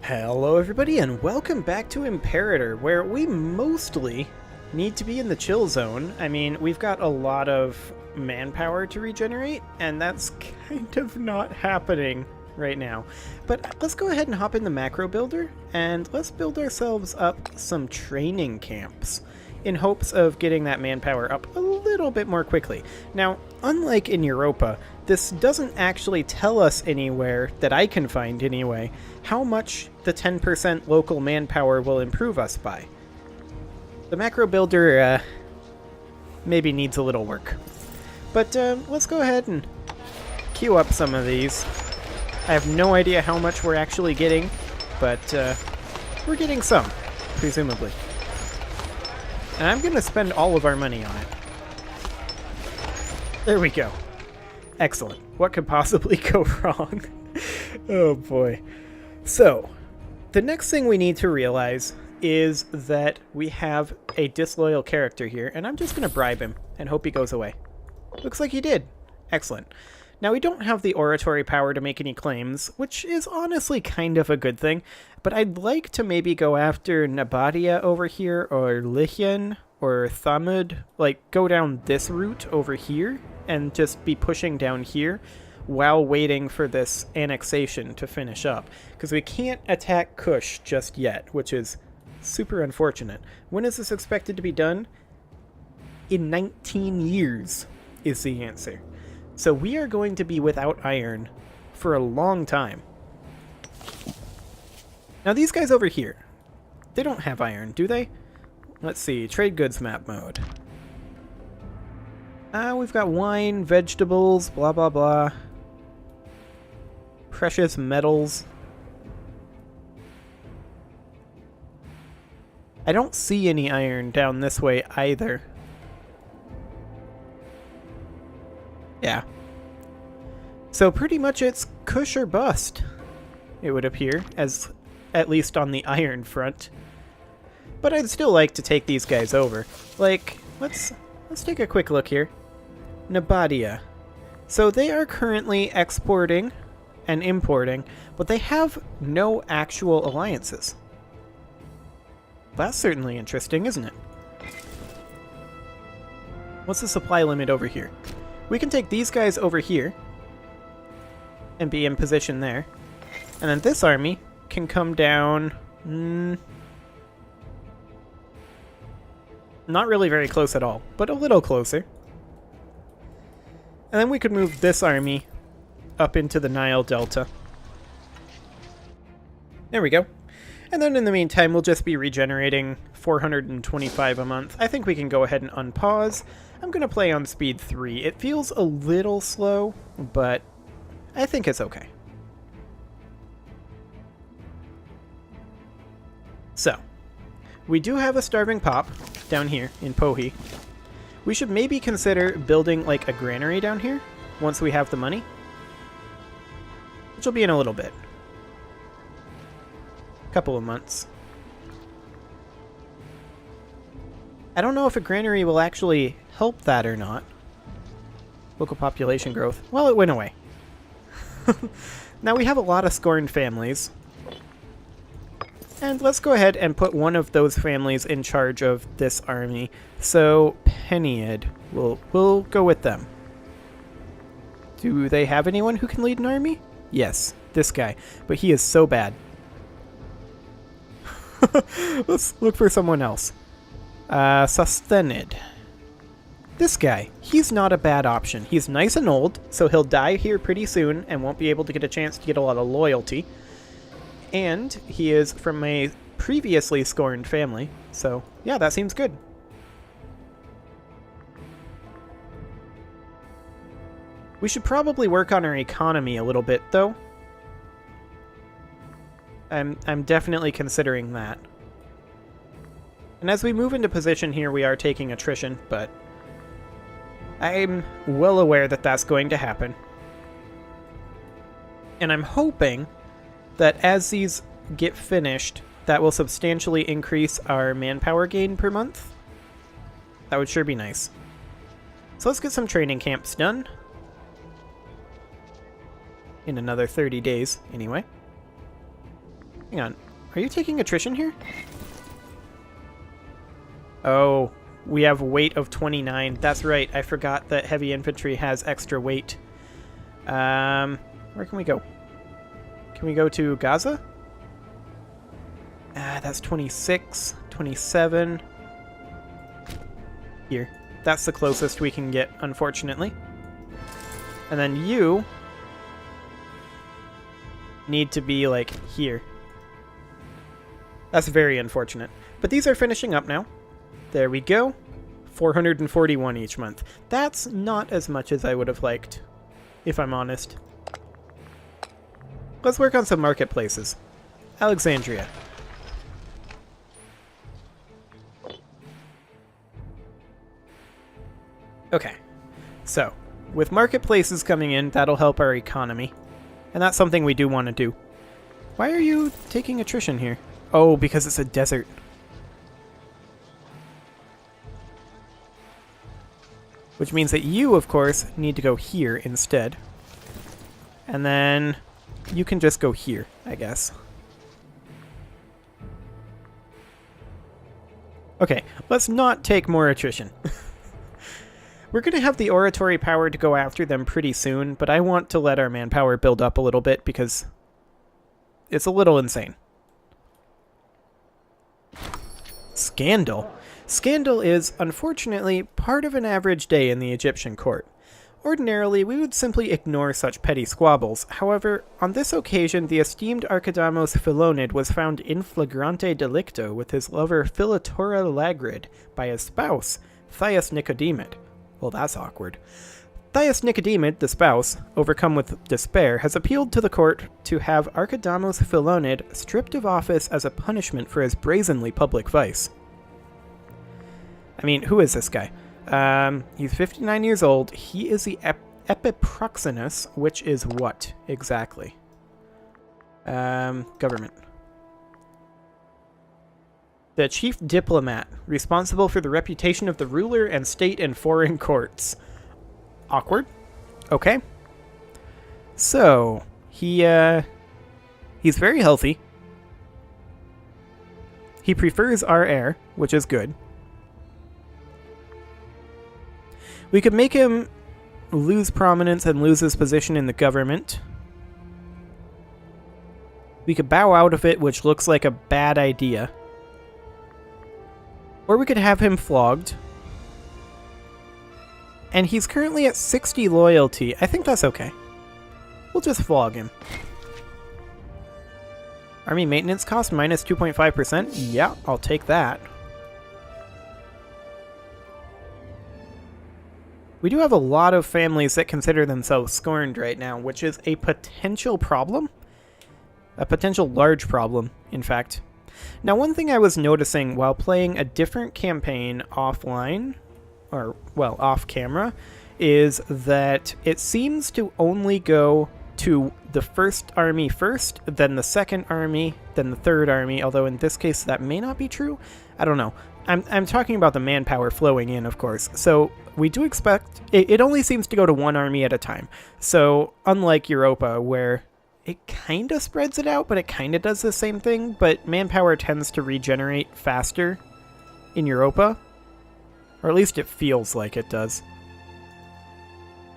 Hello everybody and welcome back to Imperator, where we mostly need to be in the chill zone. I mean, we've got a lot of manpower to regenerate, and that's kind of not happening right now. But let's go ahead and hop in the macro builder, and let's build ourselves up some training camps in hopes of getting that manpower up a little bit more quickly. Now, unlike in Europa, this doesn't actually tell us anywhere, that I can find anyway, how much the 10% local manpower will improve us by. The macro builder maybe needs a little work. But let's go ahead and queue up some of these. I have no idea how much we're actually getting, but we're getting some, presumably. And I'm going to spend all of our money on it. There we go. Excellent. What could possibly go wrong? Oh boy. So, the next thing we need to realize is that we have a disloyal character here, and I'm just going to bribe him and hope he goes away. Looks like he did. Excellent. Now, we don't have the oratory power to make any claims, which is honestly kind of a good thing, but I'd like to maybe go after Nabadia over here, or Lyhian, or Thamud, like go down this route over here, and just be pushing down here while waiting for this annexation to finish up. Because we can't attack Kush just yet, which is super unfortunate. When is this expected to be done? In 19 years is the answer. So we are going to be without iron for a long time. Now these guys over here, they don't have iron, do they? Let's see, trade goods map mode. We've got wine, vegetables, blah blah blah. Precious metals. I don't see any iron down this way either. Yeah. So pretty much it's Kush or bust, it would appear, as at least on the iron front. But I'd still like to take these guys over. Like, let's take a quick look here. Nabadia. So they are currently exporting and importing, but they have no actual alliances. That's certainly interesting, isn't it? What's the supply limit over here? We can take these guys over here and be in position there. And then this army can come down... not really very close at all, but a little closer. And then we could move this army up into the Nile Delta. There we go. And then in the meantime, we'll just be regenerating 425 a month. I think we can go ahead and unpause. I'm going to play on speed 3. It feels a little slow, but I think it's okay. So, we do have a starving pop down here in Pohi. We should maybe consider building like a granary down here once we have the money, which will be in a little bit. Couple of months. I don't know if a granary will actually help that or not. Local population growth. Well, it went away. Now we have a lot of scorned families. And let's go ahead and put one of those families in charge of this army. So, Penead, we'll go with them. Do they have anyone who can lead an army? Yes, this guy. But he is so bad. Let's look for someone else. Sustenid. This guy, he's not a bad option. He's nice and old, so he'll die here pretty soon and won't be able to get a chance to get a lot of loyalty. And he is from a previously scorned family, so yeah, that seems good. We should probably work on our economy a little bit, though. I'm definitely considering that. And as we move into position here, we are taking attrition, but I'm well aware that that's going to happen. And I'm hoping that as these get finished, that will substantially increase our manpower gain per month. That would sure be nice. So let's get some training camps done. In another 30 days, anyway. Hang on. Are you taking attrition here? Oh, we have weight of 29. That's right. I forgot that heavy infantry has extra weight. Where can we go? Can we go to Gaza? That's 26, 27. Here. That's the closest we can get, unfortunately. And then you need to be, like, here. That's very unfortunate. But these are finishing up now. There we go. 441 each month. That's not as much as I would have liked, if I'm honest. Let's work on some marketplaces. Alexandria. Okay. So, with marketplaces coming in, that'll help our economy. And that's something we do want to do. Why are you taking attrition here? Oh, because it's a desert. Which means that you, of course, need to go here instead. And then you can just go here, I guess. Okay, let's not take more attrition. We're going to have the oratory power to go after them pretty soon, but I want to let our manpower build up a little bit because it's a little insane. Scandal. Scandal is, unfortunately, part of an average day in the Egyptian court. Ordinarily, we would simply ignore such petty squabbles. However, on this occasion, the esteemed Archidamos Philonid was found in flagrante delicto with his lover Philotora Lagrid by his spouse, Thais Nicodemid. Well, that's awkward. Thais Nicodemid, the spouse, overcome with despair, has appealed to the court to have Archidamos Philonid stripped of office as a punishment for his brazenly public vice. I mean, who is this guy? He's 59 years old. He is the Epiproxenus, which is what, exactly? Government. The chief diplomat, responsible for the reputation of the ruler and state in foreign courts. Awkward. Okay. So, he's very healthy. He prefers our heir, which is good. We could make him lose prominence and lose his position in the government. We could bow out of it, which looks like a bad idea. Or we could have him flogged. And he's currently at 60 loyalty. I think that's okay. We'll just flog him. Army maintenance cost minus 2.5%? Yeah, I'll take that. We do have a lot of families that consider themselves scorned right now, which is a potential problem. A potential large problem, in fact. Now, one thing I was noticing while playing a different campaign offline, or, well, off-camera, is that it seems to only go to the first army first, then the second army, then the third army, although in this case that may not be true. I don't know. I'm talking about the manpower flowing in, of course. So we do expect... It only seems to go to one army at a time. So unlike Europa, where it kind of spreads it out, but it kind of does the same thing, but manpower tends to regenerate faster in Europa. Or at least it feels like it does.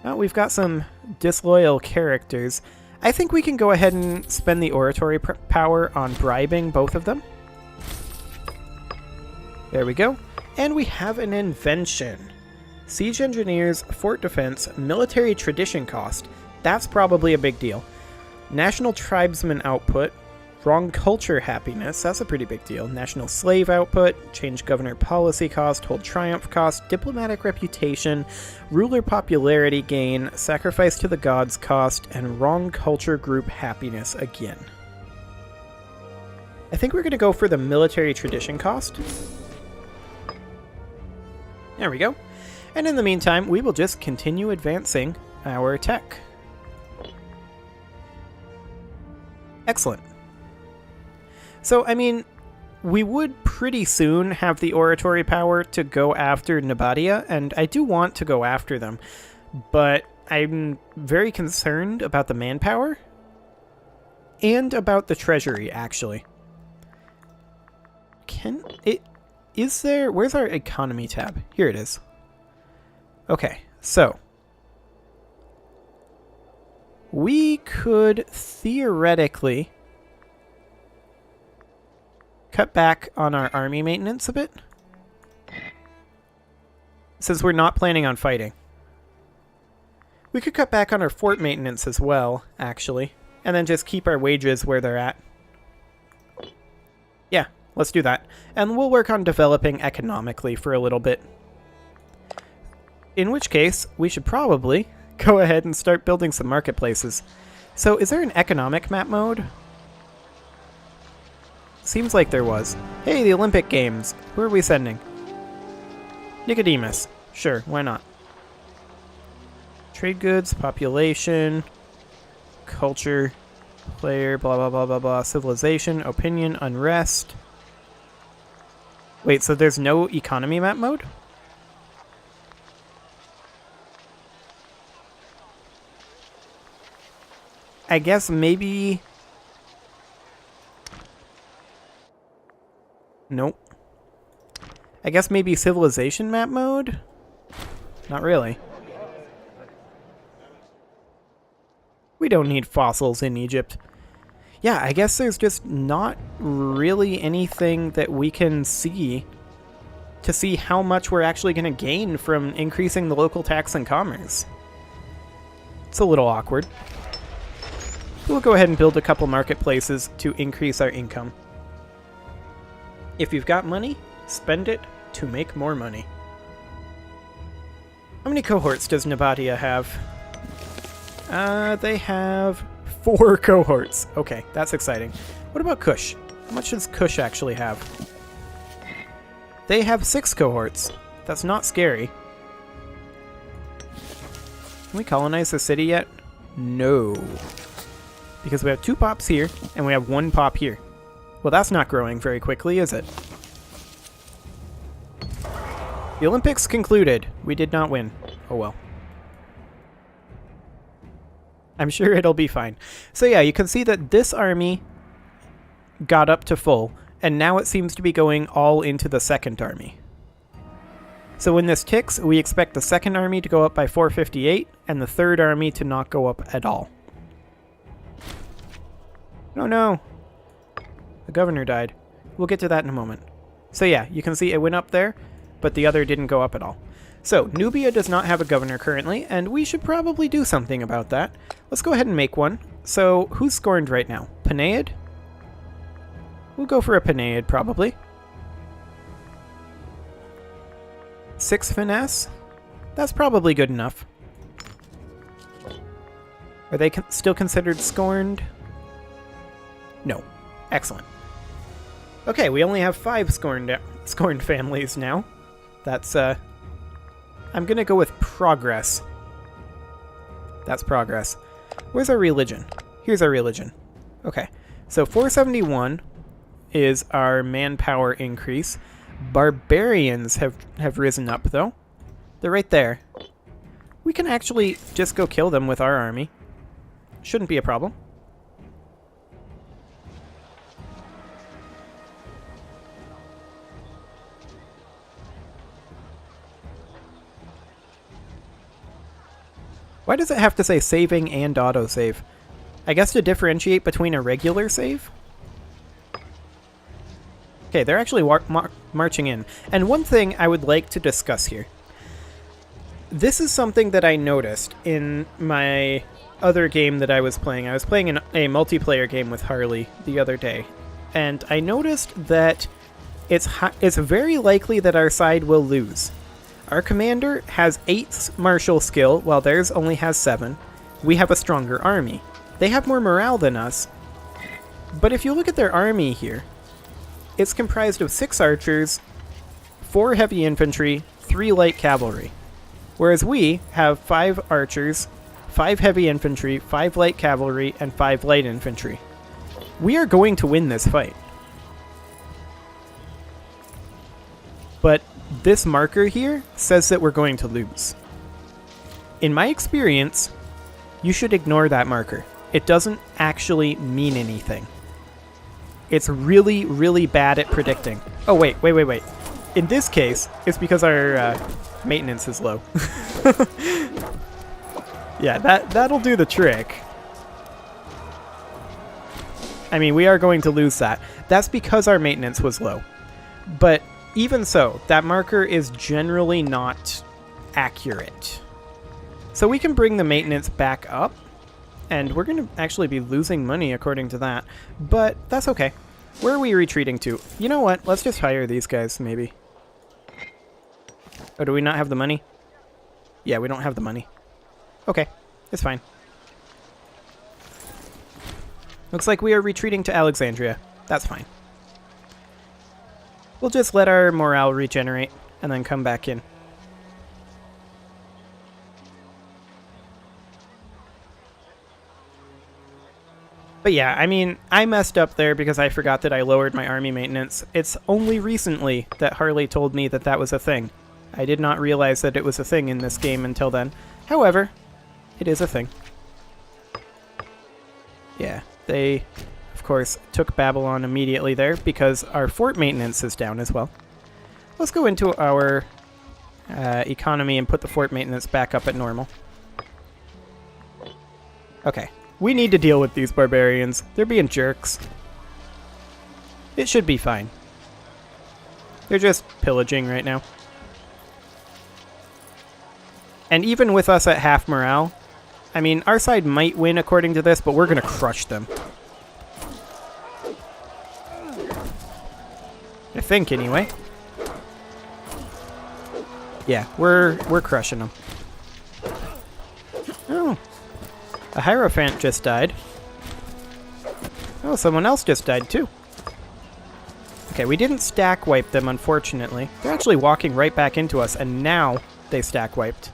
Well, we've got some disloyal characters. I think we can go ahead and spend the oratory power on bribing both of them. There we go. And we have an invention. Siege Engineers, Fort Defense, Military Tradition Cost. That's probably a big deal. National Tribesman Output. Wrong Culture Happiness. That's a pretty big deal. National Slave Output. Change Governor Policy Cost. Hold Triumph Cost. Diplomatic Reputation. Ruler Popularity Gain. Sacrifice to the Gods Cost. And Wrong Culture Group Happiness again. I think we're going to go for the Military Tradition Cost. There we go. And in the meantime, we will just continue advancing our tech. Excellent. So, I mean, we would pretty soon have the oratory power to go after Nabatea, and I do want to go after them, but I'm very concerned about the manpower. and about the treasury, actually. Where's our economy tab? Here it is. Okay, so we could theoretically cut back on our army maintenance a bit, since we're not planning on fighting. We could cut back on our fort maintenance as well, actually, and then just keep our wages where they're at. Yeah, let's do that. And we'll work on developing economically for a little bit. In which case, we should probably go ahead and start building some marketplaces. So is there an economic map mode? Seems like there was. Hey, the Olympic Games. Who are we sending? Nicodemus. Sure, why not? Trade goods, population, culture, player, blah, blah, blah, blah, blah, civilization, opinion, unrest. Wait, so there's no economy map mode? I guess maybe... Nope. I guess maybe civilization map mode? Not really. We don't need fossils in Egypt. Yeah, I guess there's just not really anything that we can see to see how much we're actually going to gain from increasing the local tax and commerce. It's a little awkward. We'll go ahead and build a couple marketplaces to increase our income. If you've got money, spend it to make more money. How many cohorts does Nabatea have? They have 4 cohorts. Okay, that's exciting. What about Kush? How much does Kush actually have? They have 6 cohorts. That's not scary. Can we colonize the city yet? No. Because we have 2 pops here, and we have 1 pop here. Well, that's not growing very quickly, is it? The Olympics concluded. We did not win. Oh well. I'm sure it'll be fine. So yeah, you can see that this army got up to full, and now it seems to be going all into the second army. So when this ticks, we expect the second army to go up by 458, and the third army to not go up at all. Oh no! The governor died. We'll get to that in a moment. So yeah, you can see it went up there, but the other didn't go up at all. So, Nubia does not have a governor currently, and we should probably do something about that. Let's go ahead and make one. So, who's scorned right now? Penaeid? We'll go for a Penaeid, probably. 6 finesse? That's probably good enough. Are they still considered scorned? No. Excellent. Okay, we only have 5 scorned families now. That's, I'm gonna go with progress. That's progress. Where's our religion? Here's our religion. Okay, so 471 is our manpower increase. Barbarians have risen up, though. They're right there. We can actually just go kill them with our army. Shouldn't be a problem. Why does it have to say saving and autosave? I guess to differentiate between a regular save? Okay, they're actually marching in. And one thing I would like to discuss here. This is something that I noticed in my other game that I was playing. I was playing a multiplayer game with Harley the other day. And I noticed that it's very likely that our side will lose. Our commander has 8 martial skill, while theirs only has 7. We have a stronger army. They have more morale than us. But if you look at their army here, it's comprised of 6 archers, 4 heavy infantry, 3 light cavalry. Whereas we have 5 archers, 5 heavy infantry, 5 light cavalry, and 5 light infantry. We are going to win this fight. But this marker here says that we're going to lose. In my experience, you should ignore that marker. it doesn't actually mean anything. It's really, really bad at predicting. Oh, wait. In this case, it's because our maintenance is low. Yeah, that'll do the trick. I mean, we are going to lose that. That's because our maintenance was low. But even so, that marker is generally not accurate. So we can bring the maintenance back up, and we're going to actually be losing money according to that. But that's okay. Where are we retreating to? You know what? Let's just hire these guys, maybe. Oh, do we not have the money? Yeah, we don't have the money. Okay, it's fine. Looks like we are retreating to Alexandria. That's fine. We'll just let our morale regenerate and then come back in. But yeah, I mean, I messed up there because I forgot that I lowered my army maintenance. It's only recently that Harley told me that that was a thing. I did not realize that it was a thing in this game until then. However, it is a thing. Yeah, they, of course, took Babylon immediately there because our fort maintenance is down as well. Let's go into our economy and put the fort maintenance back up at normal. Okay. We need to deal with these barbarians. They're being jerks. It should be fine. They're just pillaging right now. And even with us at half morale, I mean, our side might win according to this, but we're going to crush them. I think, anyway. Yeah, we're crushing them. Oh. A Hierophant just died. Oh, someone else just died too. Okay, we didn't stack wipe them, unfortunately. They're actually walking right back into us, and now they stack wiped.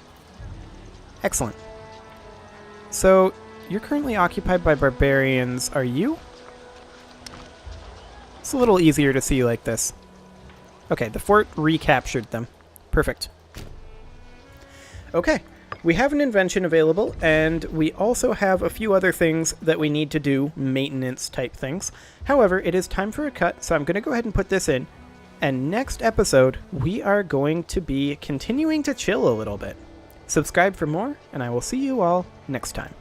Excellent. So, you're currently occupied by barbarians, are you? It's a little easier to see like this. Okay, the fort recaptured them. Perfect. Okay. We have an invention available, and we also have a few other things that we need to do, maintenance type things. However, it is time for a cut, so I'm going to go ahead and put this in. And next episode, we are going to be continuing to chill a little bit. Subscribe for more, and I will see you all next time.